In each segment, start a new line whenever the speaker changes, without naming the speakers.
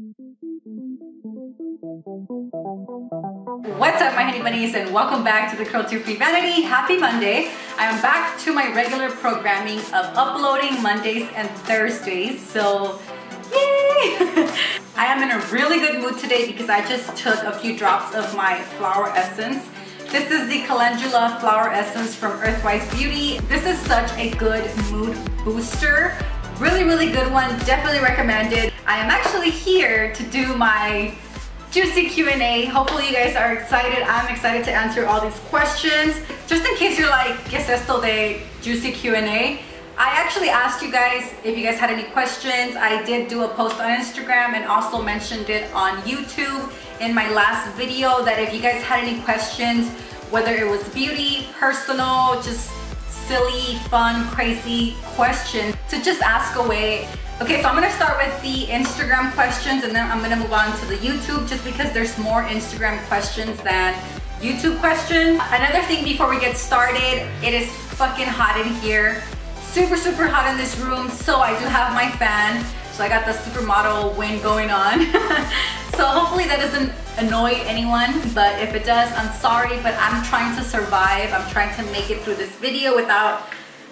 What's up, my honey bunnies, and welcome back to the Cruelty Free Vanity. Happy Monday. I am back to my regular programming of uploading Mondays and Thursdays, so yay! I am in a really good mood today because I just took a few drops of my flower essence. This is the Calendula Flower Essence from Earthwise Beauty. This is such a good mood booster. Really, really good one. Definitely recommended. I am actually here to do my juicy Q&A. Hopefully you guys are excited. I'm excited to answer all these questions. Just in case you're like, ¿qué es esto de juicy Q&A? I actually asked you guys if you guys had any questions. I did do a post on Instagram and also mentioned it on YouTube in my last video that if you guys had any questions, whether it was beauty, personal, just silly, fun, crazy questions, to just ask away. Okay, so I'm gonna start with the Instagram questions and then I'm gonna move on to the YouTube just because there's more Instagram questions than YouTube questions. Another thing before we get started, it is fucking hot in here. Super, super hot in this room, so I do have my fan. So I got the supermodel wind going on. So hopefully that doesn't annoy anyone, but if it does, I'm sorry, but I'm trying to survive. I'm trying to make it through this video without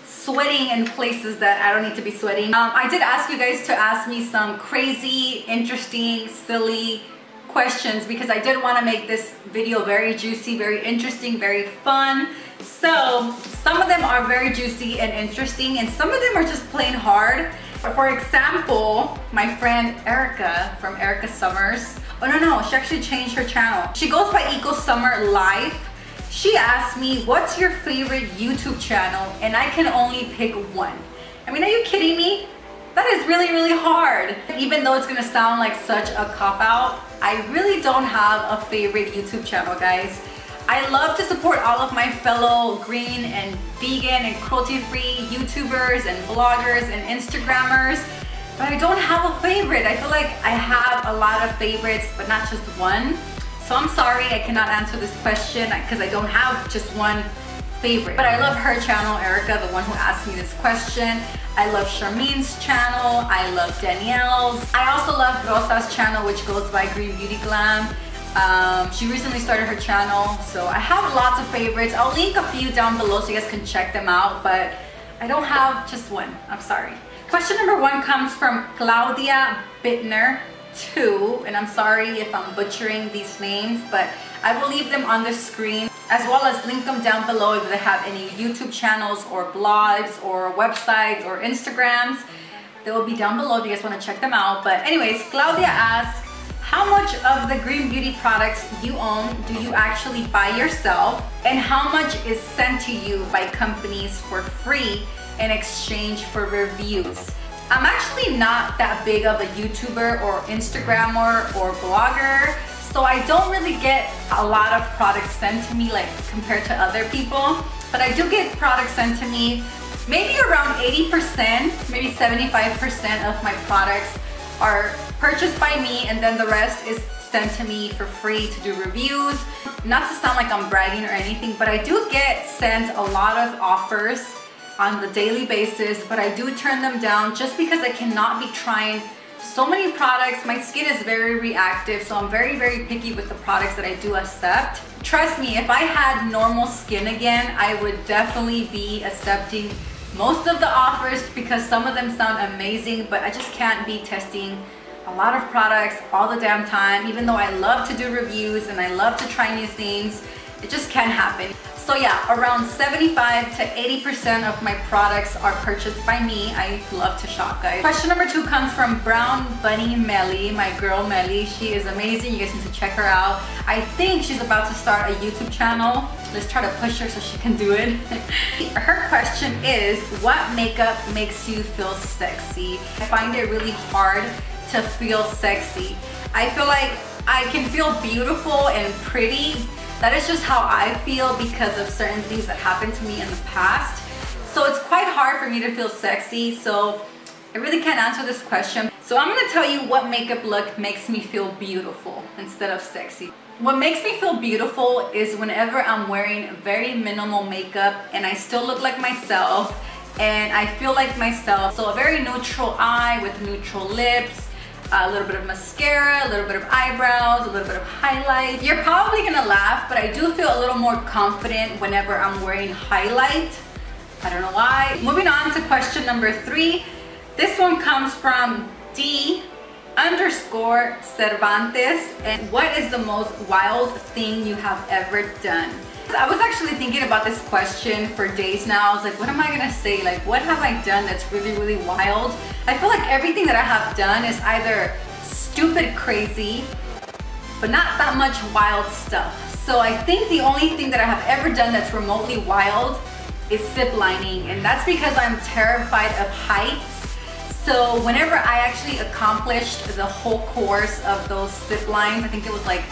sweating in places that I don't need to be sweating. I did ask you guys to ask me some crazy, interesting, silly questions because I did want to make this video very juicy, very interesting, very fun. So some of them are very juicy and interesting and some of them are just plain hard. For example, my friend Erica from Erica Summers, oh no, she actually changed her channel. She goes by Eco Summer Life. She asked me, what's your favorite YouTube channel? And I can only pick one. I mean, are you kidding me? That is really, really hard. Even though it's gonna sound like such a cop-out, I really don't have a favorite YouTube channel, guys. I love to support all of my fellow green and vegan and cruelty-free YouTubers and bloggers and Instagrammers, but I don't have a favorite. I feel like I have a lot of favorites, but not just one. So I'm sorry, I cannot answer this question because I don't have just one favorite. But I love her channel, Erica, the one who asked me this question. I love Charmine's channel. I love Danielle's. I also love Rosa's channel, which goes by Green Beauty Glam. She recently started her channel, so I have lots of favorites. I'll link a few down below so you guys can check them out, but I don't have just one. I'm sorry. Question number 1 comes from Claudia Bittner 2, and I'm sorry if I'm butchering these names, but I will leave them on the screen as well as link them down below if they have any YouTube channels or blogs or websites or Instagrams. They will be down below if you guys want to check them out. But anyways, Claudia asks, how much of the green beauty products you own do you actually buy yourself, and how much is sent to you by companies for free in exchange for reviews? I'm actually not that big of a YouTuber or Instagrammer or blogger, so I don't really get a lot of products sent to me like compared to other people, but I do get products sent to me. Maybe around 80%, maybe 75% of my products are purchased by me, and then the rest is sent to me for free to do reviews. Not to sound like I'm bragging or anything, but I do get sent a lot of offers on the daily basis, but I do turn them down just because I cannot be trying so many products. My skin is very reactive, so I'm very, very picky with the products that I do accept. Trust me, if I had normal skin again, I would definitely be accepting most of the offers because some of them sound amazing, but I just can't be testing a lot of products all the damn time. Even though I love to do reviews and I love to try new things, it just can't happen. So yeah, around 75 to 80% of my products are purchased by me. I love to shop, guys. Question number 2 comes from Brown Bunny Melly, my girl Melly. She is amazing. You guys need to check her out. I think she's about to start a YouTube channel. Let's try to push her so she can do it. Her question is, what makeup makes you feel sexy? I find it really hard to feel sexy. I feel like I can feel beautiful and pretty. That is just how I feel because of certain things that happened to me in the past. So it's quite hard for me to feel sexy. So I really can't answer this question. So I'm gonna tell you what makeup look makes me feel beautiful instead of sexy. What makes me feel beautiful is whenever I'm wearing very minimal makeup and I still look like myself and I feel like myself. So a very neutral eye with neutral lips. a little bit of mascara, a little bit of eyebrows, a little bit of highlight. You're probably gonna laugh, but I do feel a little more confident whenever I'm wearing highlight. I don't know why. Moving on to question number 3. This one comes from D_Cervantes. And what is the most wild thing you have ever done? I was actually thinking about this question for days now. I was like, what am I gonna say? Like, what have I done that's really, really wild? I feel like everything that I have done is either stupid crazy, but not that much wild stuff. So I think the only thing that I have ever done that's remotely wild is zip lining, and that's because I'm terrified of heights. So whenever I actually accomplished the whole course of those zip lines, I think it was like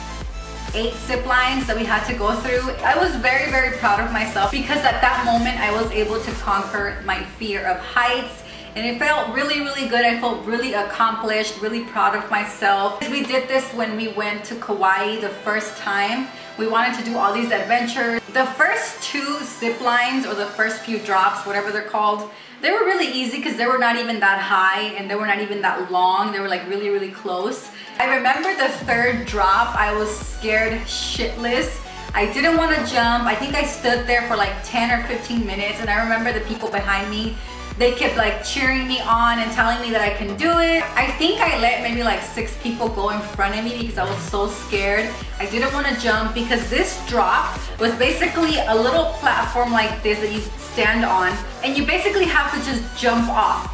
8 zip lines that we had to go through, I was very, very proud of myself because at that moment I was able to conquer my fear of heights. And it felt really, really good. I felt really accomplished, really proud of myself. We did this when we went to Kauai the first time. We wanted to do all these adventures. The first 2 zip lines, or the first few drops, whatever they're called, they were really easy because they were not even that high and they were not even that long. They were like really, really close. I remember the 3rd drop, I was scared shitless. I didn't want to jump. I think I stood there for like 10 or 15 minutes, and I remember the people behind me, they kept like cheering me on and telling me that I can do it. I think I let maybe like 6 people go in front of me because I was so scared. I didn't want to jump because this drop was basically a little platform like this that you stand on, and you basically have to just jump off.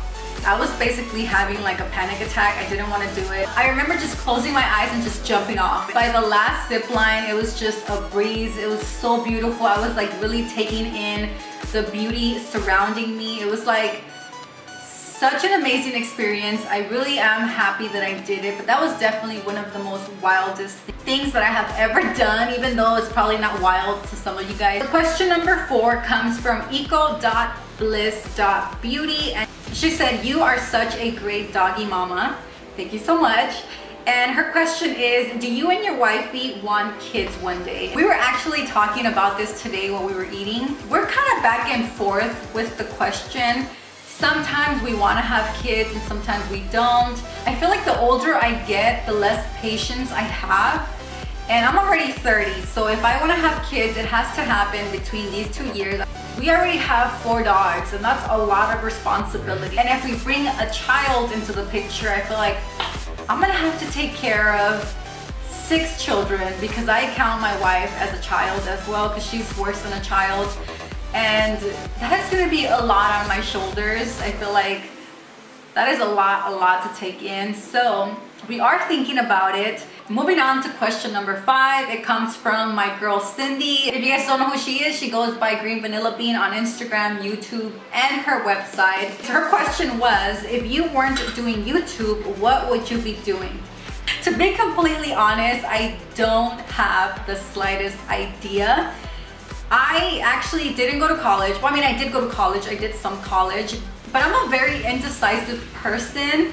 I was basically having like a panic attack. I didn't want to do it. I remember just closing my eyes and just jumping off. By the last zip line, it was just a breeze. It was so beautiful. I was like really taking in the beauty surrounding me. It was like such an amazing experience. I really am happy that I did it, but that was definitely one of the most wildest things that I have ever done, even though it's probably not wild to some of you guys. Question number 4 comes from eco.bliss.beauty, and she said, you are such a great doggy mama. Thank you so much. And her question is, do you and your wifey want kids one day? We were actually talking about this today while we were eating. We're kind of back and forth with the question. Sometimes we want to have kids and sometimes we don't. I feel like the older I get, the less patience I have. And I'm already 30, so if I want to have kids, it has to happen between these 2 years. We already have 4 dogs, and that's a lot of responsibility. And if we bring a child into the picture, I feel like I'm gonna have to take care of 6 children because I count my wife as a child as well because she's worse than a child. And that's gonna be a lot on my shoulders. I feel like that is a lot to take in. So we are thinking about it. Moving on to question number 5, it comes from my girl Cindy. If you guys don't know who she is, she goes by Green Vanilla Bean on Instagram, YouTube, and her website. So her question was, if you weren't doing YouTube, what would you be doing? To be completely honest, I don't have the slightest idea. I actually didn't go to college. Well, I mean, I did go to college. I did some college, but I'm a very indecisive person.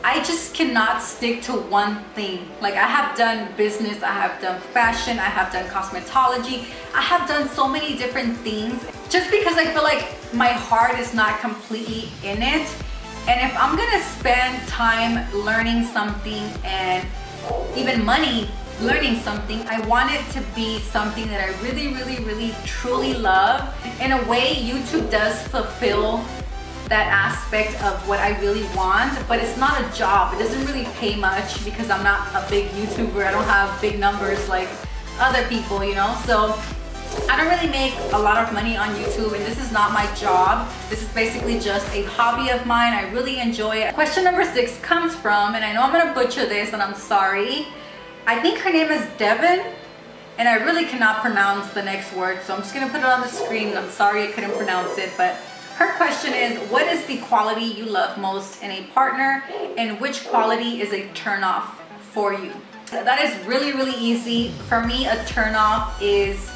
I just cannot stick to one thing. Like, I have done business, I have done fashion, I have done cosmetology, I have done so many different things just because I feel like my heart is not completely in it. And if I'm gonna spend time learning something and even money learning something, I want it to be something that I really truly love. In a way, YouTube does fulfill that aspect of what I really want, but it's not a job. It doesn't really pay much because I'm not a big YouTuber. I don't have big numbers like other people, you know? So I don't really make a lot of money on YouTube, and this is not my job. This is basically just a hobby of mine. I really enjoy it. Question number 6 comes from, and I know I'm gonna butcher this and I'm sorry. I think her name is Devin, and I really cannot pronounce the next word, so I'm just gonna put it on the screen. I'm sorry I couldn't pronounce it, but her question is, what is the quality you love most in a partner, and which quality is a turnoff for you? That is really easy. For me, a turnoff is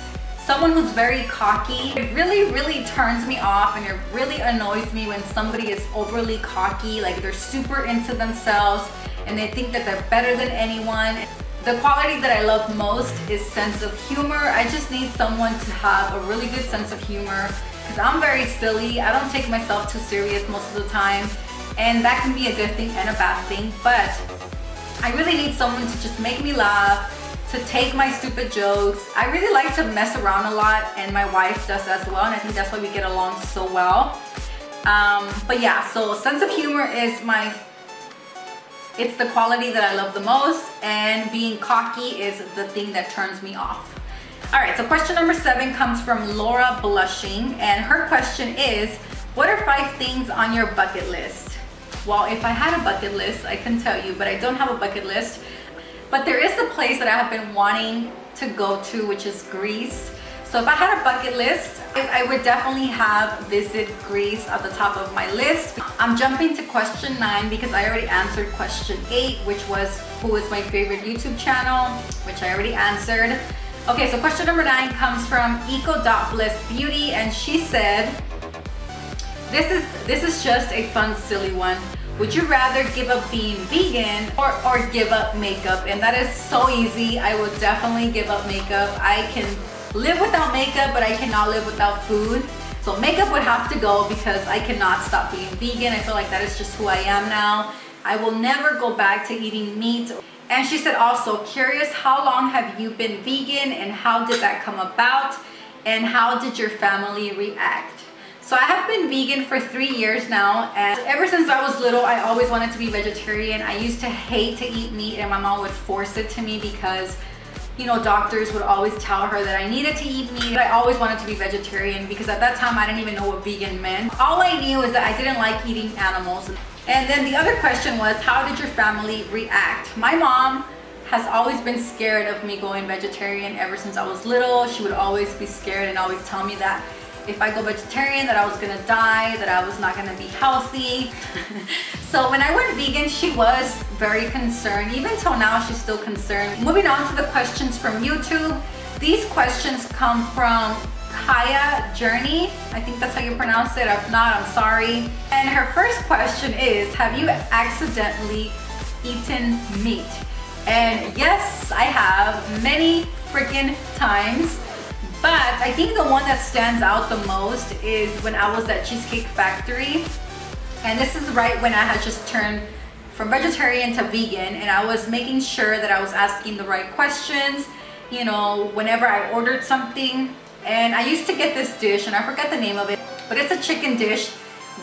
someone who's very cocky. It really turns me off, and it really annoys me when somebody is overly cocky, like they're super into themselves and they think that they're better than anyone. The quality that I love most is sense of humor. I just need someone to have a really good sense of humor because I'm very silly. I don't take myself too serious most of the time. and that can be a good thing and a bad thing, but I really need someone to just make me laugh, to take my stupid jokes. I really like to mess around a lot, and my wife does as well, and I think that's why we get along so well. But yeah, so sense of humor is it's the quality that I love the most, and being cocky is the thing that turns me off. All right, so question number 7 comes from Laura Blushing, and her question is, what are 5 things on your bucket list? Well, if I had a bucket list, I can tell you, but I don't have a bucket list. But there is a place that I have been wanting to go to, which is Greece. So if I had a bucket list, I would definitely have visit Greece at the top of my list. I'm jumping to question 9 because I already answered question 8, which was who is my favorite YouTube channel, which I already answered. Okay, so question number 9 comes from eco.blissbeauty, and she said, this is just a fun, silly one. Would you rather give up being vegan or give up makeup? And that is so easy. I would definitely give up makeup. I can live without makeup, but I cannot live without food. So makeup would have to go because I cannot stop being vegan. I feel like that is just who I am now. I will never go back to eating meat. And she said also, curious, how long have you been vegan and how did that come about? And how did your family react? So I have been vegan for 3 years now, and ever since I was little, I always wanted to be vegetarian. I used to hate to eat meat, and my mom would force it to me because, you know, doctors would always tell her that I needed to eat meat. I always wanted to be vegetarian because at that time I didn't even know what vegan meant. All I knew is that I didn't like eating animals. And then the other question was, how did your family react? My mom has always been scared of me going vegetarian ever since I was little. She would always be scared and always tell me that if I go vegetarian, that I was gonna die, that I was not gonna be healthy. So when I went vegan, she was very concerned. Even till now, she's still concerned. Moving on to the questions from YouTube. These questions come from Kaya Journey. I think that's how you pronounce it. If not, I'm sorry. And her first question is, have you accidentally eaten meat? And yes, I have, many freaking times. But I think the one that stands out the most is when I was at Cheesecake Factory. And this is right when I had just turned from vegetarian to vegan, and I was making sure that I was asking the right questions, you know, whenever I ordered something. And I used to get this dish, and I forgot the name of it, but it's a chicken dish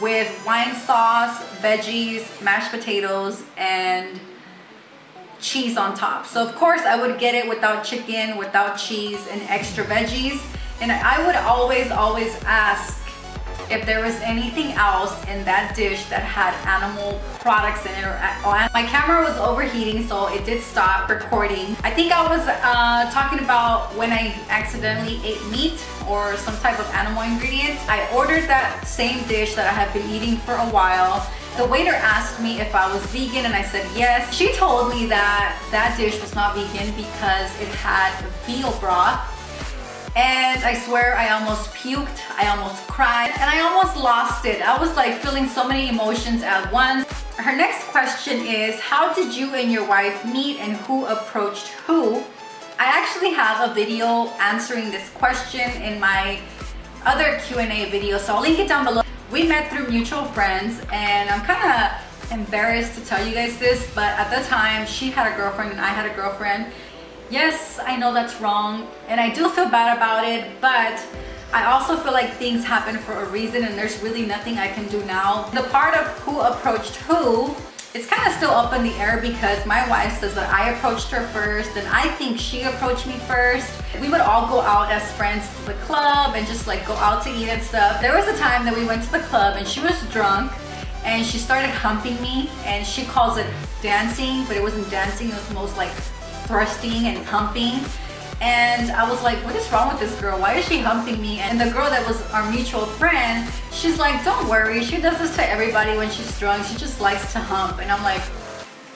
with wine sauce, veggies, mashed potatoes, and cheese on top. So of course I would get it without chicken, without cheese, and extra veggies. And I would always ask if there was anything else in that dish that had animal products in it. My camera was overheating, so it did stop recording. I think I was talking about when I accidentally ate meat or some type of animal ingredients. I ordered that same dish that I had been eating for a while. The waiter asked me if I was vegan, and I said yes. She told me that that dish was not vegan because it had veal broth. And I swear I almost puked, I almost cried, and I almost lost it. I was like feeling so many emotions at once. Her next question is, how did you and your wife meet and who approached who? I actually have a video answering this question in my other Q&A video, so I'll link it down below. We met through mutual friends, and I'm kind of embarrassed to tell you guys this, but at the time she had a girlfriend and I had a girlfriend. Yes, I know that's wrong, and I do feel bad about it, but I also feel like things happen for a reason, and there's really nothing I can do now. The part of who approached who, it's kind of still up in the air because my wife says that I approached her first, and I think she approached me first. We would all go out as friends to the club and just like go out to eat and stuff. There was a time that we went to the club and she was drunk and she started humping me, and she calls it dancing, but it wasn't dancing, it was most like thrusting and humping. And I was like, what is wrong with this girl? Why is she humping me? And the girl that was our mutual friend, she's like, don't worry, she does this to everybody when she's drunk, she just likes to hump. And I'm like,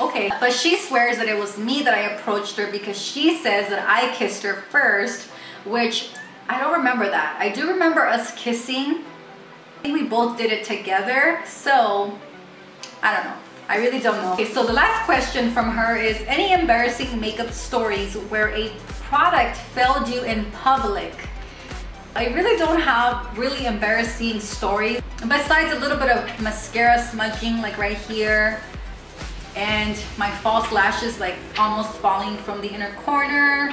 okay. But she swears that it was me that I approached her because she says that I kissed her first, which I don't remember that. I do remember us kissing. I think we both did it together, so I don't know. I really don't know. Okay, so the last question from her is, any embarrassing makeup stories where a product failed you in public? I really don't have really embarrassing stories besides a little bit of mascara smudging like right here, and my false lashes like almost falling from the inner corner.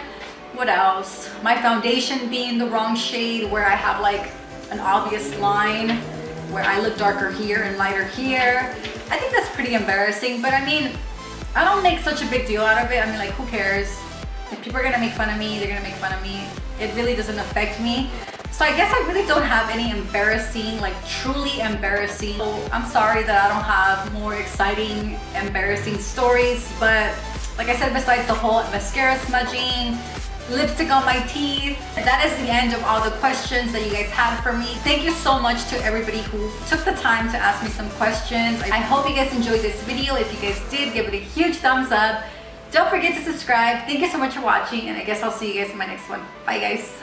What else? My foundation being the wrong shade where I have like an obvious line where I look darker here and lighter here. I think that's pretty embarrassing, but I mean, I don't make such a big deal out of it. I mean, like, who cares? If people are gonna make fun of me, they're gonna make fun of me. It really doesn't affect me. So I guess I really don't have any embarrassing, like truly embarrassing. So I'm sorry that I don't have more exciting, embarrassing stories. But like I said, besides the whole mascara smudging, lipstick on my teeth, that is the end of all the questions that you guys had for me. Thank you so much to everybody who took the time to ask me some questions. I hope you guys enjoyed this video. If you guys did, give it a huge thumbs up. Don't forget to subscribe. Thank you so much for watching, and I guess I'll see you guys in my next one. Bye guys.